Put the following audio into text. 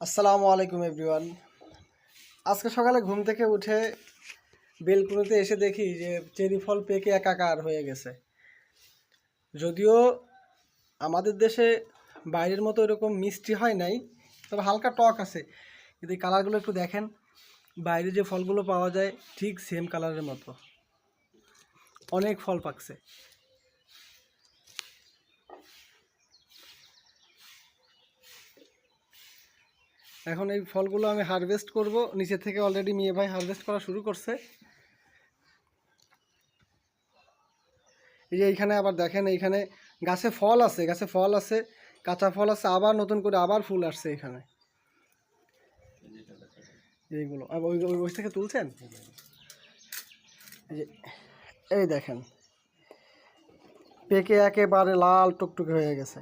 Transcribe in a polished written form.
আসসালামু আলাইকুম এভরিওয়ান। আজকে সকালে ঘুম থেকে উঠে বেলকুনিতে এসে দেখি যে চেরি ফল পেকে একাকার হয়ে গেছে। যদিও আমাদের দেশে বাইরের মতো এরকম মিষ্টি হয় নাই, তবে হালকা টক আছে। কিন্তু এই কালারগুলো একটু দেখেন, বাইরে যে ফলগুলো পাওয়া যায় ঠিক সেম কালারের মতো। অনেক ফল পাকছে। এখন এই ফলগুলো আমি হারভেস্ট করব। নিচে থেকে অলরেডি মেয়ে ভাই হারভেস্ট করা শুরু করছে। এই যে এইখানে আবার দেখেন, এইখানে গাছে ফল আছে, কাঁচা ফল আছে, আবার নতুন করে আবার ফুল আসছে এখানে। এইগুলো ওই ওই থেকে তুলছেন। এই যে এই দেখেন, পেকে একেবারে লাল টুকটুকে হয়ে গেছে।